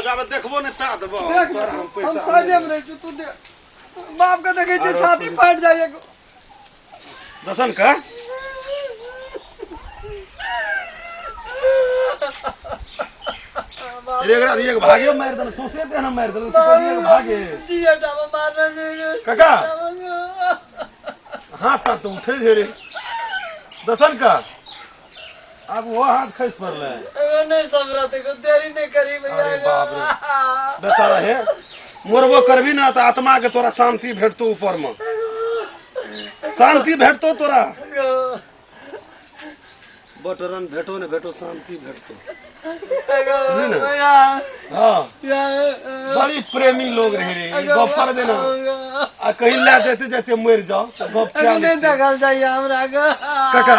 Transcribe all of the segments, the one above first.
जाबे देखबो ने ता देबो तोरा हम पैसा हम साइडे में रह तू दे बाप का देखे छे छाती फाट जाए दसन का रेगड़ा दिए भागे मार दल सोसे दे ना मार दल तू कहिए भागे जी हटावा मारना से काका हाथ ता तो उठे झेरे दसन का अब वो हाथ खस पड़ले नहीं सबरते को देरी नहीं करी भैया अरे बाप रे बेचारा है मरबो करबी ना तो आत्मा के तोरा शांति भेटतो ऊपर में शांति भेटतो तोरा बटरन भेटो ने भेटो शांति भेटतो भैया हां यार बड़ी प्रेमी लोग रहे रे गप कर देना आ कहीं ले जाते जाते मर जाओ तो गप क्या नहीं देखल जाइए हमरा काका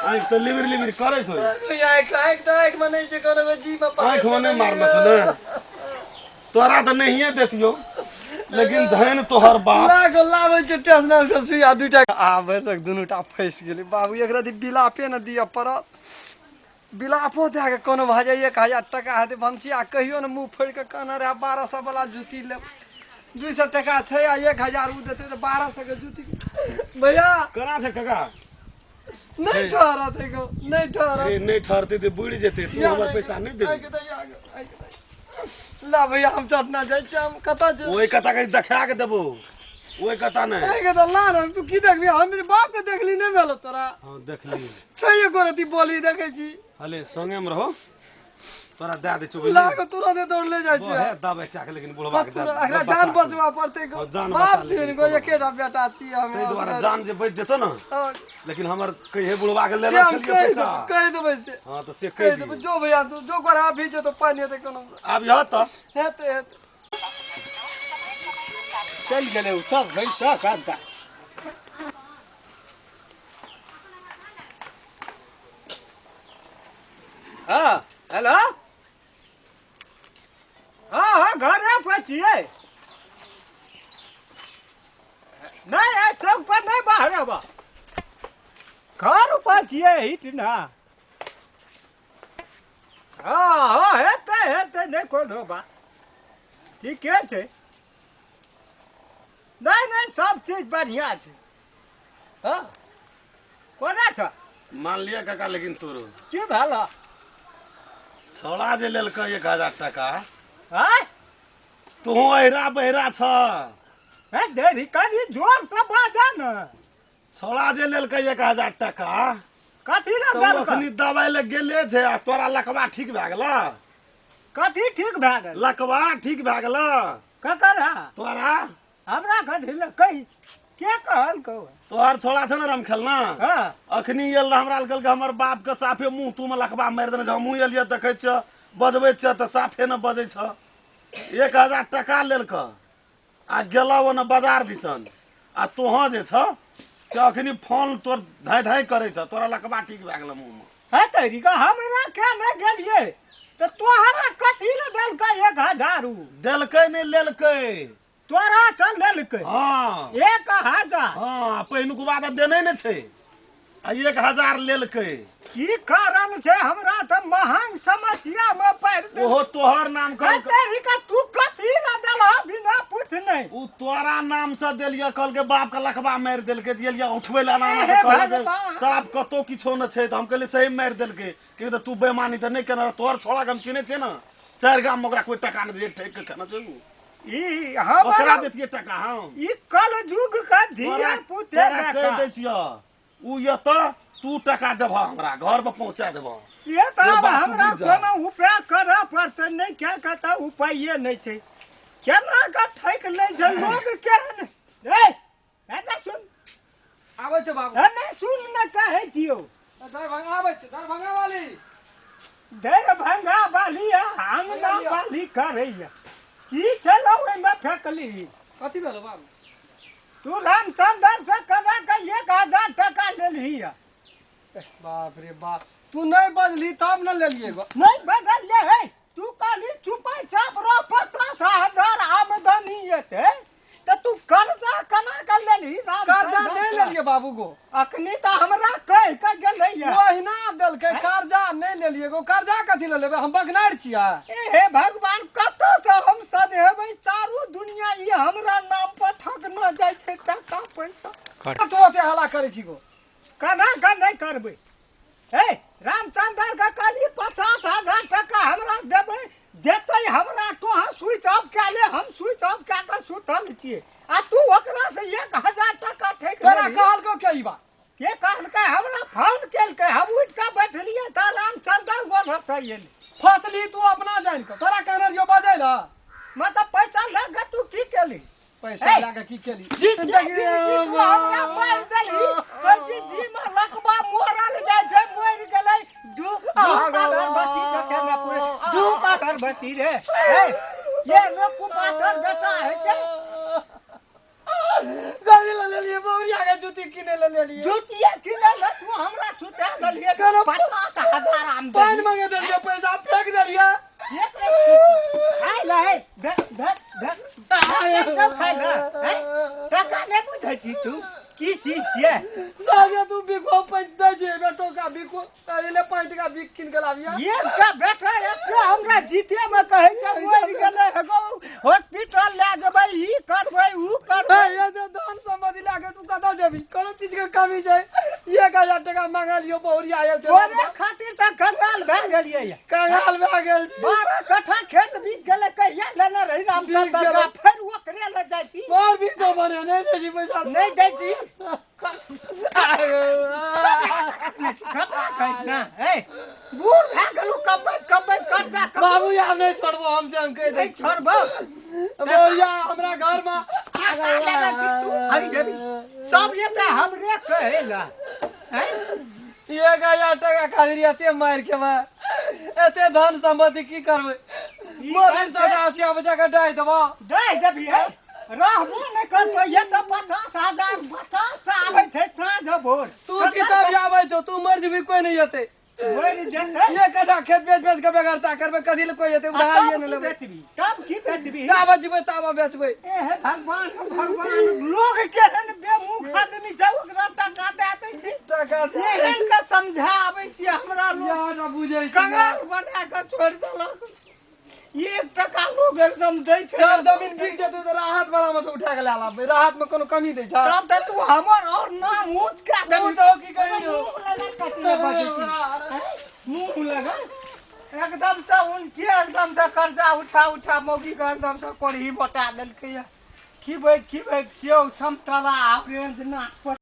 आँख तो लिबिर लिबिर करे छो एक मने जे कोनो जी में आँख में नहीं मारना सुन तोरा तो नहीं है देतियो लेकिन धन तोहर बाप लाग लावे जे टेंशन के सुई आ दुटा आबे तक दुनुटा फैस गेली बाबू एकरा दी बिलापे न दिया परत बिलापो दे के कोनो भ जाय 1000 टका हाथे भंसिया कहियो न मुंह फोड़ के कहना रे 1200 वाला जूती ले 200 टका छै आ 1000 उ देते तो 1200 के जूती भैया करा से काका नहीं ठहरा थे को नहीं ठहरा नहीं ठहरते तो बुड़ जेते तू हमर पैसा नहीं दे ला भैया हम चटना जाय हम कता जे ओए कता के देखा के देबो ओए कता नहीं ए के त ला न तू की देखबी हम मेरे बाप के देखली नहीं भेलो तोरा हां देख ली छैयो करती बोली देखे छी हले संगे में रहो तोरा दे दे चुबे ला के तुरंत दौड़ ले जाय छै है दबे क्या के लेकिन बुढ़वा के दे अगला जान बचवा पड़ते को जान बाप बचा ले। छिन को एकेटा बेटा छी हम तै द्वारा जान जे बच जेतो ना लेकिन हमर कहे बुढ़वा के से लेना हम चलिए पैसा कह देबै से हां तो से कह कह देबै दे जो भैया तू जो करा भी जे तो पानी हेते कोनो अब यह तो हेते हेते चल गेले उ सब भैसा कांता हाँ हेलो हाँ घर पहुंचिए नहीं है चौक पर नहीं बाहर अब घर पहुंचिए हिट ना हाँ हेते हेते नहीं कोनो बात ठीक है नहीं नहीं सब चीज बढ़िया छे हाँ कोना छ मान लिया काका लेकिन तोरो की भेल छोड़ा जे लेल 1000 टका हाँ तू अहिरा बहिरा छ है देरी करी जोर से बाजा न छोड़ा जे लेल 1000 टका कथी ला तो गल अखनी दवाई ले गेले छे आ तोरा लकवा ठीक भए गेल कथी ठीक भए गेल लकवा ठीक भए गेल ककरा तोरा हमरा कथी ला कही के कहल को तोहर छोड़ा छ न राम खेलना हाँ अखनी एल हमरा कहल के हमर बाप के साफे मुंह तू में लकवा मार देने छ मुंह एलिए देखै छ बजबै छ त साफे न बजै छ 1000 टका लेलक आ गेलौ न बाजार दिसन आ तोहा जे छ से अखनी फोन तोर धाय धाय करे छ तोरा लकवा ठीक भए गेल मुंह में है तेरी का हमरा के न गेलिए तो तोहरा कथी ला देल का 1000 देलकै नहीं लेलकै तोरा चल लेलकै हाँ 1000 हाँ पहिनुक बाद देने ने छै आ 1000 लेलकै की कारण छै हमरा त महान समस्या में पड़ दे ओहो तोहर नाम है कहल तेरी का तू कथी ला देला बिना पूछ नहीं उ तोरा नाम से देलिए कहल के बाप के लखबा मार देलकै दिलिए उठबै ला नाम हे से कहल भगवान। के साफ कतो किछो न छै त हम कहले सही मार देलकै कि त तू बेईमानी त नहीं केना तोहर छोड़ा के हम चिन्है छै न 4 गाम में ओकरा कोई टका न दे ठेक के खाना छै ई ओकरा हमरा देतिए टका हम ई कल युग का धिया पुते तोरा कह बेटा दै छियो उ ये त तू टका देबह हमरा घर पर पहुंचा देबह से त से अब बात तू हमरा बुझ जा। कोनो उपाय करऽ पड़तै नहीं क्या कहता उपाय नहीं छै केना का ठैक ले छै लोग केहन ए एना सुन आबै छ बाबू एना सुन न कहै छियो दरभंगा आबै छ दरभंगा वाली दरभंगा वाली आंगना वाली करैया की चलो एमे फेकली कथी भेलो बाबू तू रामचंद्र से करा के 1000 टका लेलही बाप रे बाप तू नहीं बजली तब न लेलिए गो नहीं बदल ले है तू काली चुपा चाप रो 50,000 आमदनी येते तो तू कर्जा कना कर लेली कर्जा नहीं लेलिए बाबू गो अखनी तो हमरा कह के गेलै ओहिना देलकै कर्जा नहीं लेलिए गो कर्जा कथी ले लेबे हम बगनार छियै हे भगवान कतऽ से हम सधेबै चारू दुनिया ई हमरा नाम पर ठग न जाइ छै टका पैसा तो ओते हल्ला करै छी गो केना के नहीं करबै हे रामचंद्र के कहली 50,000 टका हमरा देबै देतै हमरा तो हम स्विच ऑफ कए ले हम स्विच ऑफ कए के सुतल छियै आ तू ओकरा से 1,000 टका ठेक तोरा कहलको के ई बात के कहलकै हमरा फोन केलकै हम उठ के बैठलियै त रामचंद्र बोल से एलै फसली तू अपना जान के तोरा कहने रियो बजै ना मतलब पैसा लग तू की केली पैसा लगा की केली तू हमरा मार देली कहै जी में लकबा मोरल जाइ छै मर गेलै डूब अगरबत्ती देखे न पूरे डूब अगरबत्ती रे ये लोग कुपातर बेटा है छै गाड़ी ले लिए बहुरिया के जूती किने ले लिए जुतिया किने ले तू हमरा सुता देलिए 50,000 आम पान मांगे देलिए पैसा फेंक देलिए खाइ ले खाइ ले टका नहीं बुझै छी तू की चीज छियै सागे तू बिको पैस दे जे बेटो का बिको ले 5 टका बिक किन के लाबिया एकटा बेटा ऐसे हमरा जीते में कहै छै मर गेलै गो हॉस्पिटल ले जेबै ई करबै ऊ करबै ये जे धन संपत्ति लागे तू कतौ जेबी कोनो चीज के कमी छै 1,000 टका मांगा लियो बहुरिया आयल छै तोरे खातिर त कंगाल भए गेलियै कंगाल भए गेल छी 12 कट्ठा खेत बीत गेलै कहिया लेने रही रामचंद्र का फेर ओकरे ले जाइ छी और भी तो बने नहीं दे जी पैसा नहीं दै छी ना ए बूढ़ भए गेलू कब्बै कर्जा बाबू या नहीं छोड़बो हमसे हम कह दे नहीं छोड़बो बहुरिया हमरा घर में हरी देवी सब ये त हमरे कहेला हैं 1,000 टका खातिर एते मार के बा एते धन संपत्ति की करबै मोदी सरकार से बचा के डाय देबो दे देबी है रहबो नहीं करतो ये तो 50,000 50 आबै छै साँझ भोर तू किताब आबै छौ तू मर जेबी कोई नहीं हेते मर जेतै ये कटा खेत बेच के बेगरता करबे कथि ले कोई हेते उधार ये न लेबे बेचबी तब की बेचबी जाबे जीबे ताबे बेचबे ए हे भगवान लोग केहन बेमुख आदमी छै ओकरा टका देतै छै टका एहन के समझाबै छी हमरा लोग यार न बुझै कंगाल बना के छोड़ देलक 1 टका लोग एकदम दै छै जब जमीन बिक जेतै त राहत बराबर से उठा के ला लाबे राहत में कोनो कमी दै छ तब त तू हमर और नाम ऊंच के दे तू तो की करियो मुंह लगा एकदम से उनके एकदम से कर्जा उठा मौगी के एकदम से कोढ़ी बटा देलकै की बैठ सेव समतला ऑरेंज नाक पर